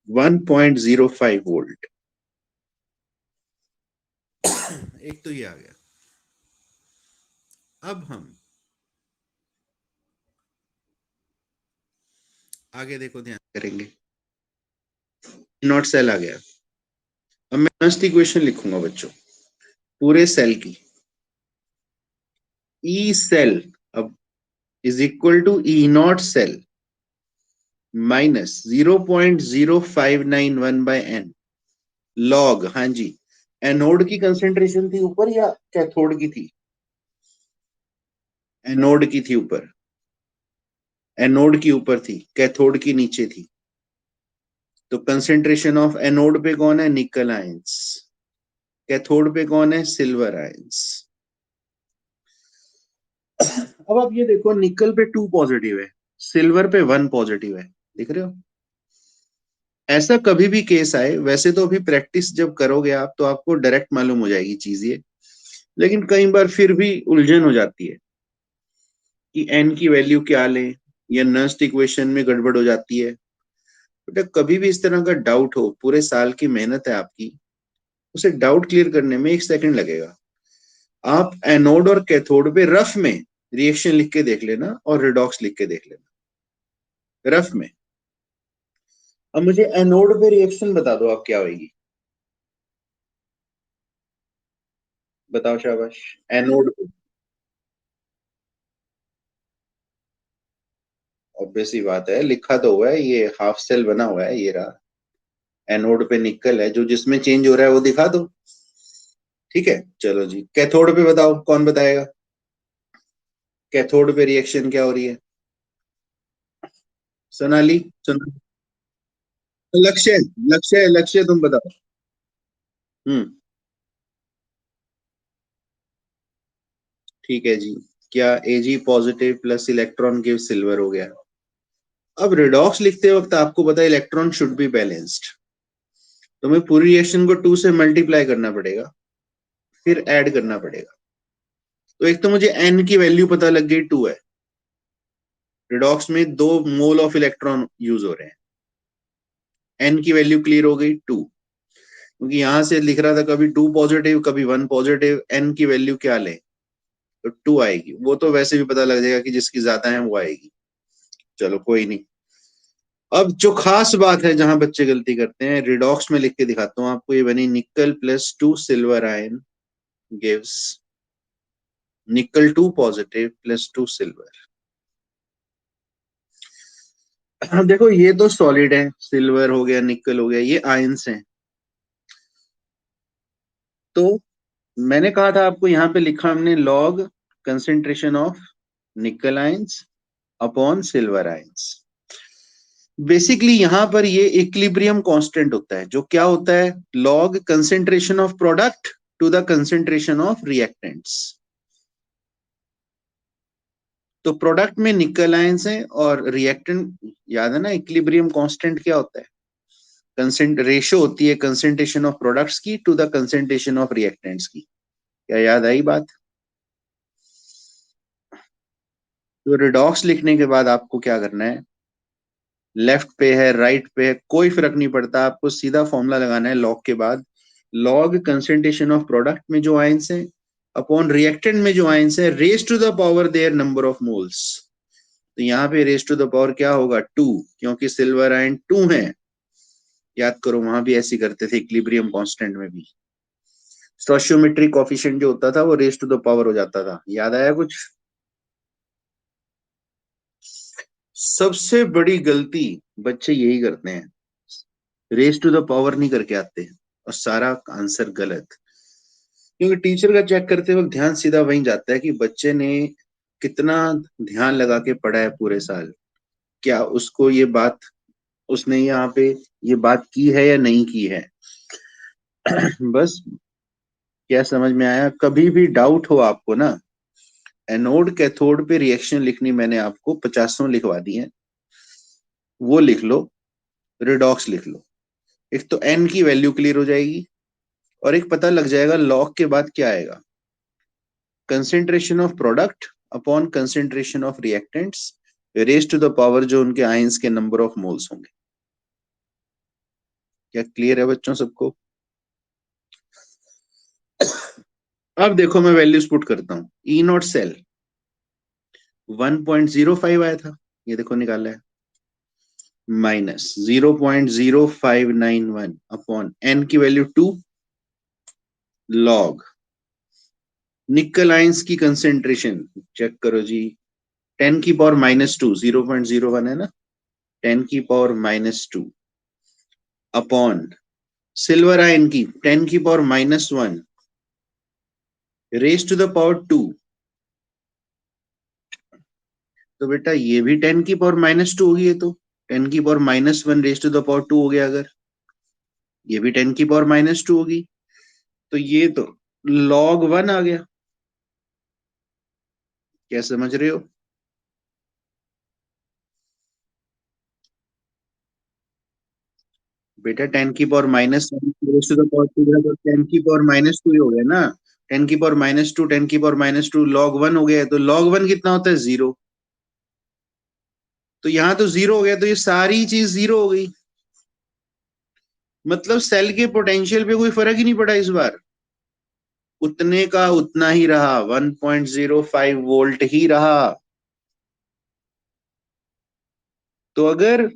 1.05 वोल्ट। एक तो ये आ गया। अब हम आगे देखो, ध्यान करेंगे। नॉट सेल आ गया। अब मैं फर्स्ट इक्वेशन लिखूंगा बच्चों, पूरे सेल की। ई सेल अब is equal to E not cell minus 0.0591 by n log, हाँ जी, एनोड की कंसेंट्रेशन थी ऊपर या कैथोड की थी? एनोड की थी ऊपर, एनोड की ऊपर थी, कैथोड की नीचे थी। तो कंसेंट्रेशन ऑफ एनोड पे कौन है? निकल आयंस। कैथोड पे कौन है? Silver ions. अब आप ये देखो, निकल पे 2 पॉजिटिव है, सिल्वर पे 1 पॉजिटिव है, दिख रहे हो? ऐसा कभी भी केस आए, वैसे तो अभी प्रैक्टिस जब करोगे आप तो आपको डायरेक्ट मालूम हो जाएगी चीज ये, लेकिन कई बार फिर भी उलझन हो जाती है कि एन की वैल्यू क्या लें, या नस्ट इक्वेशन में गड़बड़ हो जाती है। बेटा कभी भी इस तरह का डाउट हो, पूरे साल की मेहनत है आपकी, उसे डाउट क्लियर करने में 1 सेकंड लगेगा। आप एनोड और कैथोड पे रफ में रिएक्शन लिख के देख लेना और रिडॉक्स लिख के देख लेना, रफ में। अब मुझे एनोड पे रिएक्शन बता दो आप क्या होगी, बताओ शाबाश। एनोड पे ऑब्वियस ही बात है, लिखा तो हुआ है, ये हाफ सेल बना हुआ है, ये रहा। एनोड पे निकल है, जो जिसमें चेंज हो रहा है वो दिखा दो। ठीक है चलो जी, कैथोड पे बताओ, कौन बताएगा? कैथोड पे रिएक्शन क्या हो रही है? सोनाली, सुन, लक्ष्य, लक्ष्य लक्ष्य तुम बताओ। हम्म, ठीक है जी। क्या Ag positive plus electron give silver हो गया? अब रिडॉक्स लिखते वक्त आपको पता है इलेक्ट्रॉन शुड बी बैलेंस्ड, तो हमें पूरी रिएक्शन को 2 से मल्टीप्लाई करना पड़ेगा, फिर ऐड करना पड़ेगा। तो एक तो मुझे n की वैल्यू पता लग गई, 2 है। रिडॉक्स में 2 मोल ऑफ इलेक्ट्रॉन यूज हो रहे हैं, n की वैल्यू क्लियर हो गई 2, क्योंकि यहां से लिख रहा था कभी 2 पॉजिटिव कभी 1 पॉजिटिव, n की वैल्यू क्या लें, तो 2 आएगी। वो तो वैसे भी पता लग जाएगा कि जिसकी ज्यादा है वो आएगी। चलो कोई नहीं। अब जो खास बात है जहां बच्चे गलती करते हैं, रिडॉक्स में लिख के दिखाता हूं आपको, ये बनी nickel plus 2 silver ion gives निकल 2 पॉजिटिव प्लस 2 सिल्वर। देखो ये तो सॉलिड है, सिल्वर हो गया निकल हो गया, ये आयंस हैं। तो मैंने कहा था आपको, यहां पे लिखा हमने लॉग कंसेंट्रेशन ऑफ निकल ions upon silver ions. Basically यहां पर ये इक्विलिब्रियम कांस्टेंट होता है, जो क्या होता है? Log concentration of product to the concentration of reactants. तो प्रोडक्ट में निकल आयंस है और रिएक्टेंट, याद है ना इक्विलिब्रियम कांस्टेंट क्या होता है? कंसेंट रेशो होती है कंसेंट्रेशन ऑफ प्रोडक्ट्स की to the concentration of reactants की। क्या याद आई बात? तो रिडॉक्स लिखने के बाद आपको क्या करना है, लेफ्ट पे है राइट पे है कोई फर्क नहीं पड़ता, आपको सीधा फॉर्मूला लगाना है लॉग के बाद, लॉग कंसेंट्रेशन ऑफ प्रोडक्ट में जो आयंस है अपॉन रिएक्टेंट में जो आयंस है, raise to the power their number of moles. तो यहाँ पे रेज टू द पावर क्या होगा? 2, क्योंकि सिल्वर आयन 2 है। याद करो वहां भी ऐसी करते थे इक्विलिब्रियम कांस्टेंट में भी, स्टोइचियोमेट्रिक कोएफिशिएंट जो होता था वो रेज टू द पावर हो जाता था। याद आया कुछ? सबसे बड़ी गलती बच्चे यही करते हैं, रेज टू द पावर नहीं करके आते। और सारा आंसर गलत। क्योंकि टीचर का चेक करते वक्त ध्यान सीधा वहीं जाता है कि बच्चे ने कितना ध्यान लगा के पढ़ा है पूरे साल, क्या उसको ये बात, उसने यहाँ पे ये बात की है या नहीं की है। बस, क्या समझ में आया? कभी भी डाउट हो आपको ना, एनोड कैथोड पे रिएक्शन लिखनी मैंने आपको पचासों लिखवा दी है, वो लिख लो, रिडॉक्स लिख लो। एक तो एन की वैल्यू क्लियर हो जाएगी, और एक पता लग जाएगा लॉग के बाद क्या आएगा, concentration of product upon concentration of reactants raise to the power जो उनके आयंस के नंबर ऑफ मोल्स होंगे। क्या क्लियर है बच्चों सबको? अब देखो मैं वैल्यूज पुट करता हूं। ई नॉट सेल 1.05 आया था, ये देखो निकाला है, माइनस 0.0591 अपॉन एन की वैल्यू 2 लॉग निकल आयंस की कंसेंट्रेशन, चेक करो जी, 10⁻², 0.01 है ना, 10⁻², अपॉन सिल्वर आयन की 10⁻⁻1 रेज टू द पावर 2। तो बेटा ये भी 10⁻², होगी, ये तो 10⁻1 रेज टू द पावर 2 हो गया। अगर ये भी 10⁻² होगी, तो ये तो log 1 आ गया। क्या समझ रहे हो? बेटा 10⁻1 रेज टू द पावर 2 है, तो 10⁻² ही हो गया ना। 10⁻², 10⁻², log 1 हो गया, तो log 1 कितना होता है? 0। तो यहां तो 0 हो गया, तो ये सारी चीज 0 हो गई। मतलब सेल के पोटेंशियल पे कोई फर्क ही नहीं पड़ा इस बार, उतने का उतना ही रहा, 1.05 वोल्ट ही रहा। तो अगर,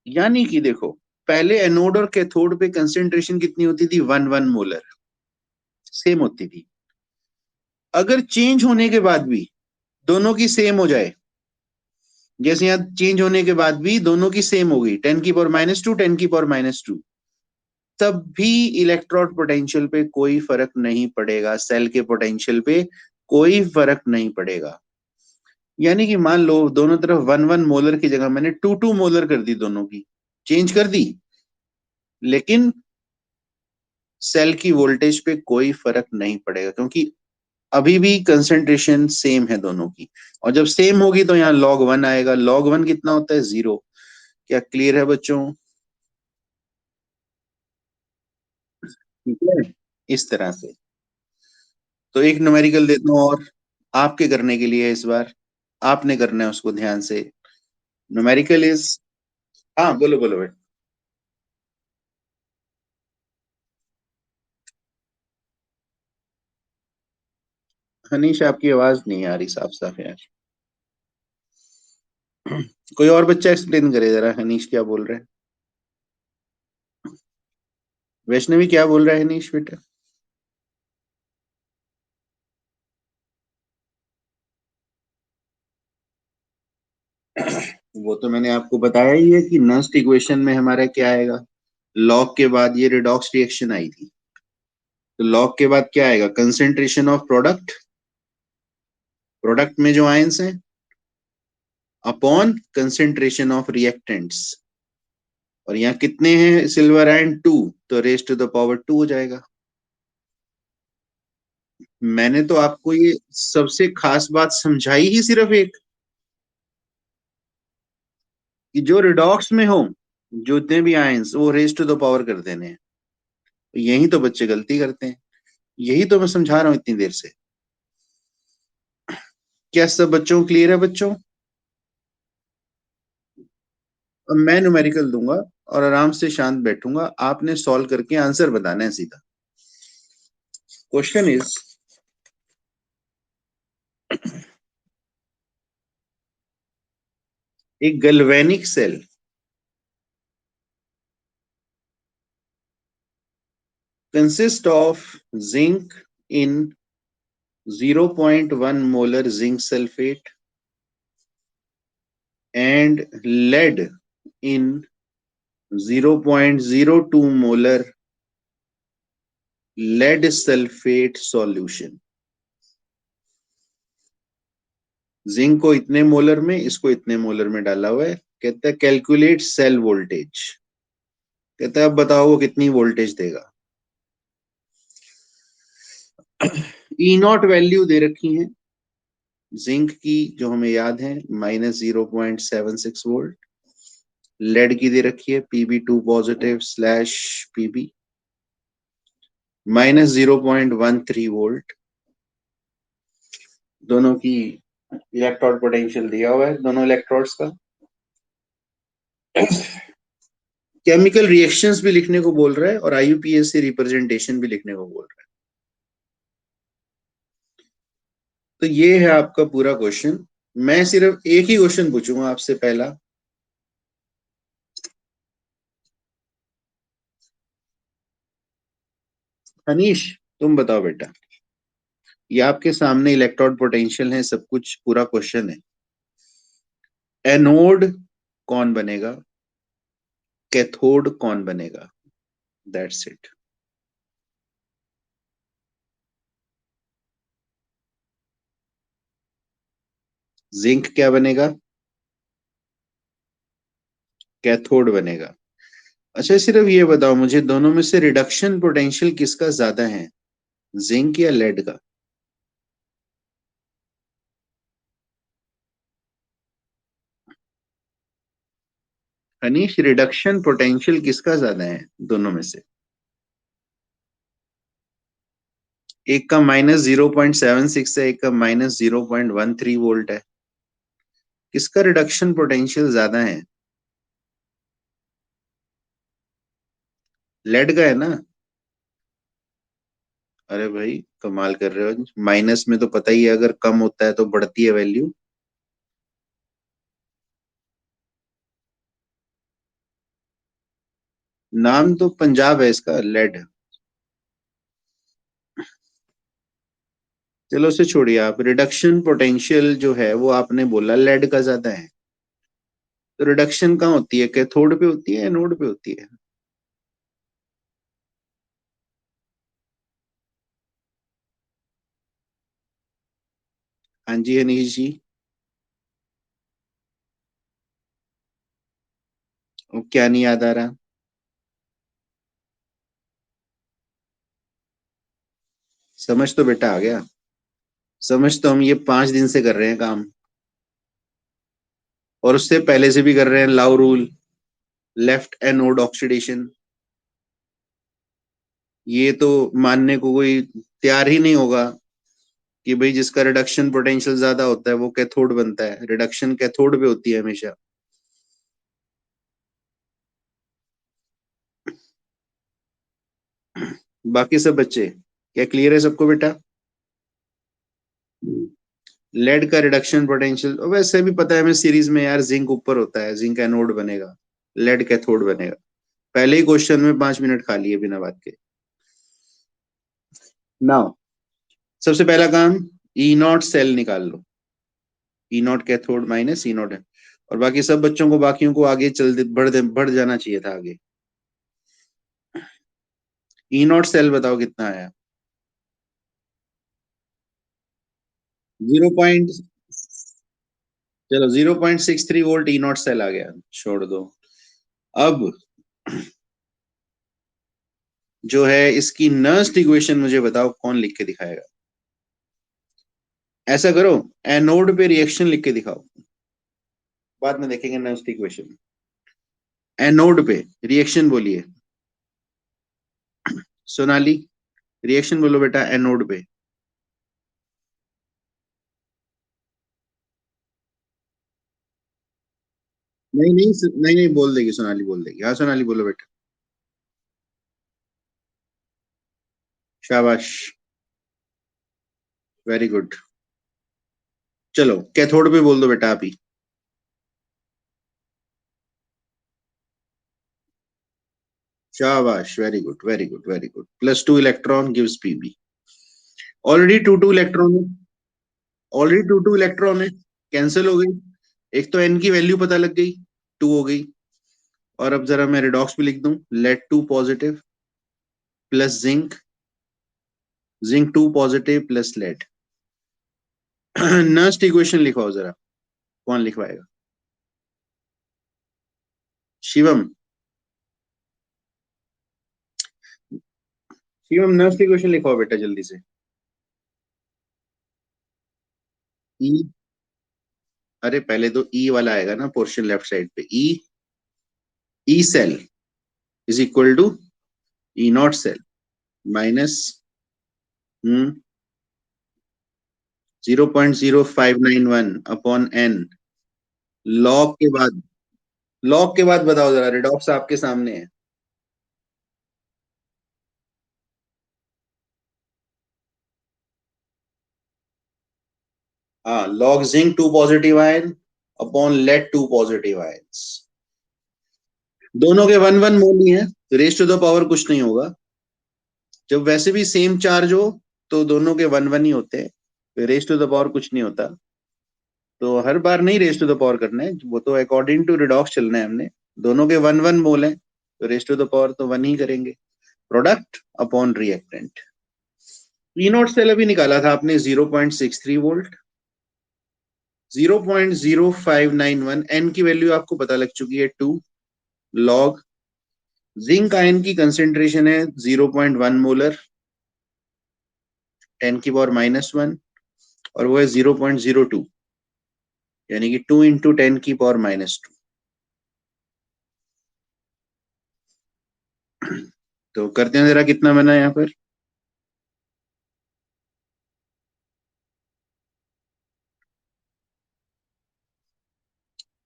यानी कि देखो, पहले एनोड और कैथोड पे कंसेंट्रेशन कितनी होती थी? 1 मोलर, सेम होती थी। अगर चेंज होने के बाद भी दोनों की सेम हो जाए, जैसे यहाँ चेंज होने के बाद भी दोनों की सेम हो गई, 10⁻², 10⁻², तब भी इलेक्ट्रोड पोटेंशियल पे कोई फर्क नहीं पड़ेगा, सेल के पोटेंशियल पे कोई फर्क नहीं पड़ेगा। यानी कि मान लो दोनों तरफ 1 मोलर की जगह मैंने 2 मोलर कर दी, दोनों की चेंज कर दी, लेकिन सेल की वोल्टेज पे कोई फर्क नहीं पड़ेगा, क्योंकि अभी भी कंसेंट्रेशन सेम है दोनों की। और जब सेम होगी तो यहाँ log 1 आएगा। log 1 कितना होता है? 0। क्या क्लियर है बच्चों? ठीक है, इस तरह से। तो एक न्यूमेरिकल देता हूँ और, आपके करने के लिए है इस बार, आपने करना है उसको ध्यान से। न्यूमेरिकल इज, हाँ बोलो बोलो बेटा। हनीश आपकी आवाज नहीं आ रही साफ साफ यार। कोई और बच्चा एक्सप्लेन करे जरा, हनीश क्या बोल रहा है? वैष्णवी क्या बोल रहा है हनीश बेटा? वो तो मैंने आपको बताया ही है कि नस्ट इक्वेशन में हमारा क्या आएगा, लॉग के बाद ये रिडॉक्स रिएक्शन आई थी, तो लॉग के बाद क्या आएगा? कंसेंट्रेशन ऑफ प्रोडक्ट, प्रोडक्ट में जो आयंस हैं, अपॉन कंसेंट्रेशन ऑफ रिएक्टेंट्स। और यहाँ कितने हैं सिल्वर आयन? 2, तो रेज टू द पावर 2 हो जाएगा। मैंने तो आपको ये सबसे खास बात समझाई ही सिर्फ एक, कि जो रिडॉक्स में हो, जो जितने भी आयंस, वो रेज टू द पावर कर देने हैं। यही तो बच्चे गलती करते हैं, यही तो मैं समझा रहा हूँ इतनी देर से। क्या सब बच्चों क्लियर है बच्चों? अब मैं न्यूमेरिकल दूंगा और आराम से शांत बैठूंगा, आपने सॉल्व करके आंसर बताना है सीधा। क्वेश्चन इज, एक galvanic cell consist of zinc in 0.1 molar zinc sulfate and lead in 0.02 molar lead sulphate solution. Zinc को इतने मोलर में, इसको इतने मोलर में डाला हुआ है। कहता है कैलकुलेट सेल वोल्टेज। कहता है अब बताओ वो कितनी वोल्टेज देगा। ई नॉट वैल्यू दे रखी है जिंक की, जो हमें याद है -0.76 वोल्ट। लेड की दे रखी है Pb2 पॉजिटिव/Pb -0.13 वोल्ट। दोनों की इलेक्ट्रोड पोटेंशियल दिया हुआ है, दोनों इलेक्ट्रोड्स का। केमिकल रिएक्शंस भी लिखने को बोल रहा है और आईयूपीएस से रिप्रेजेंटेशन भी लिखने को बोल रहा है। तो ये है आपका पूरा क्वेश्चन। मैं सिर्फ एक ही क्वेश्चन पूछूंगा आपसे पहला। अनीश, तुम बताओ बेटा, ये आपके सामने इलेक्ट्रोड पोटेंशियल है, सब कुछ पूरा क्वेश्चन है। एनोड कौन बनेगा, कैथोड कौन बनेगा, दैट्स इट। जिंक क्या बनेगा, कैथोड बनेगा। अच्छा सिर्फ ये बताओ मुझे, दोनों में से रिडक्शन पोटेंशियल किसका ज्यादा है, जिंक या लेड का? अनीश, रिडक्शन पोटेंशियल किसका ज्यादा है दोनों में से? एक का -0.76 है, एक का -0.13 वोल्ट है। किसका रिडक्शन पोटेंशियल ज्यादा है? लेड का है ना। अरे भाई कमाल कर रहे हो, माइनस में तो पता ही है अगर कम होता है तो बढ़ती है वैल्यू। नाम तो पंजाब है इसका, लेड। चलो उसे छोड़िए, आप रिडक्शन पोटेंशियल जो है वो आपने बोला लेड का ज्यादा है, तो रिडक्शन कहाँ होती है, कैथोड पे होती है, एनोड पे होती है? हाँ जी अनीश जी। वो क्या नहीं याद आ रहा? समझ तो बेटा आ गया। समझ तो हम ये 5 दिन से कर रहे हैं काम, और उससे पहले से भी कर रहे हैं। लाउ रूल, लेफ्ट एनोड ऑक्सीडेशन, ये तो मानने को कोई तैयार ही नहीं होगा कि भाई जिसका रिडक्शन पोटेंशियल ज्यादा होता है वो कैथोड बनता है। रिडक्शन कैथोड पे होती है हमेशा। बाकी सब बच्चे क्या क्लियर है सबको बेटा? लेड का रिडक्शन पोटेंशियल वैसे भी पता है हमें सीरीज में यार, जिंक ऊपर होता है, जिंक एनोड बनेगा, लेड कैथोड बनेगा। पहले ही क्वेश्चन में 5 मिनट खा लिए बिना बात के। नाउ सबसे पहला काम, ई नॉट सेल निकाल लो। E not cathode minus E nought है। और बाकी सब बच्चों को, बाकियों को आगे बढ़ जाना चाहिए था आगे। ई नॉट सेल बताओ कितना आया? 0. चलो 0.63 वोल्ट ई नॉट सेल आ गया, छोड़ दो। अब जो है इसकी नर्स्ट इक्वेशन मुझे बताओ, कौन लिख के दिखाएगा? ऐसा करो, एनोड पे रिएक्शन लिख के दिखाओ, बाद में देखेंगे नर्स्ट इक्वेशन। एनोड पे रिएक्शन बोलिए। सोनाली, रिएक्शन बोलो बेटा एनोड पे। नहीं नहीं नहीं नहीं, बोल देगी सोनाली, बोल देगी। हाँ सोनाली बोलो बेटा। शाबाश, वेरी गुड। चलो कैथोड पे बोल दो बेटा आप ही। शाबाश, very good very good very good. +2 electron gives PB. Already two two electron है, ऑलरेडी टू टू इलेक्ट्रॉन है, कैंसिल हो गई। एक तो एन की वैल्यू पता लग गई, 2 हो गई। और अब जरा मैं रिडॉक्स भी लिख दूं, lead 2 positive plus zinc zinc 2 positive plus lead. Nernst equation लिखवाओ जरा, कौन लिखवाएगा? शिवम, शिवम नर्स्ट इक्वेशन लिखवाओ बेटा जल्दी से। ई, अरे पहले तो ई वाला आएगा ना पोर्शन लेफ्ट साइड पे। E, E cell is equal to E not cell minus 0.0591 upon N. Log के बाद, लॉग के बाद बताओ जरा, रिडॉक्स आपके सामने है। हाँ, log zinc 2 positive ion upon lead 2 positive ions. दोनों के 1 1 मोल ही है, रेस टू द पावर कुछ नहीं होगा। जब वैसे भी सेम चार्ज हो तो दोनों के 1 1 ही होते हैं, रेस टू द पावर कुछ नहीं होता। तो हर बार नहीं रेस टू द पावर करना है, वो तो अकॉर्डिंग टू रिडॉक्स चलना है हमने। दोनों के 1 1 मोल है, तो रेस टू द पावर तो 1 ही करेंगे। Product upon reactant. E not cell अभी निकाला था आपने 0.63 वोल्ट। 0.0591 एन की वैल्यू आपको पता लग चुकी है 2 लॉग। जिंक आयन की कंसेंट्रेशन है 0.1 मोलर 10⁻⁻1, और वो है 0.02, यानी कि 2 × 10⁻²। तो करते हैं जरा, कितना बना यहाँ पर?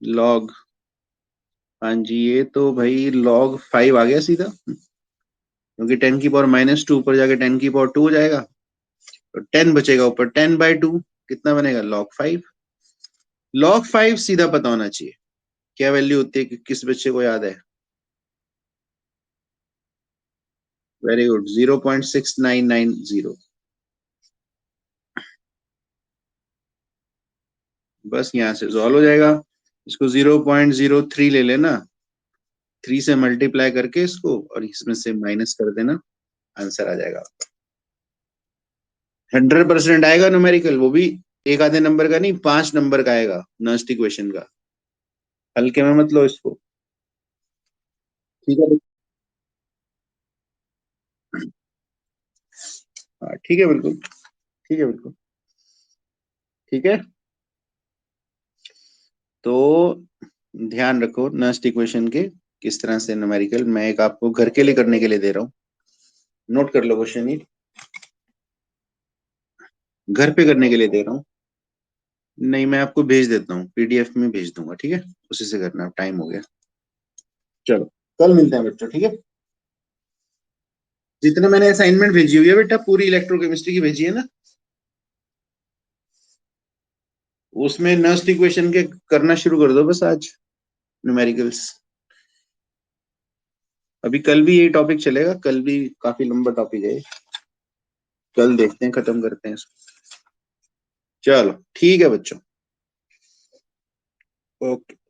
लॉग, हाँ जी, ये तो भाई लॉग 5 आ गया सीधा, क्योंकि 10⁻⁻2 ऊपर जाके 10⁻2 हो जाएगा, तो 10 बचेगा ऊपर, 10/2 कितना बनेगा? log 5। log 5 सीधा पता होना चाहिए क्या वैल्यू होती है, किस बच्चे को याद है? Very good, 0.6990। बस यहाँ से सॉल्व हो जाएगा। इसको 0.03 ले लेना, 3 से मल्टीप्लाई करके इसको, और इसमें से माइनस कर देना, आंसर आ जाएगा। 100% आएगा न्यूमेरिकल, वो भी एक आधे नंबर का नहीं, 5 नंबर का आएगा नर्स्ट इक्वेशन का। हल्के में मत लो इसको, ठीक है? हाँ ठीक है, बिल्कुल ठीक है, बिल्कुल ठीक है। तो ध्यान रखो नर्स्ट इक्वेशन के किस तरह से न्यूमेरिकल, मैं एक आपको घर के लिए करने के लिए दे रहा हूँ, नोट कर लो क्वेश्चन ये, घर पे करने के लिए दे रहा हूँ। नहीं, मैं आपको भेज देता हूँ, पीडीएफ में भेज दूंगा, ठीक है? उसी से करना, टाइम हो गया। चलो, कल मिलते हैं बच्चों, ठीक है? जितने मैंने असाइनमेंट भेजी हुई है बेटा, पूरी इलेक्ट्रोकेमिस्ट्री की भेजी है ना, उसमें नर्स्ट इक्वेशन के करना शुरू कर दो बस आज, न्यूमेरिकल्स। अभी कल भी यही टॉपिक चलेगा, कल भी काफी लंबा टॉपिक है, कल देखते हैं, खत्म करते हैं इसको। चलो ठीक है बच्चों, ओके।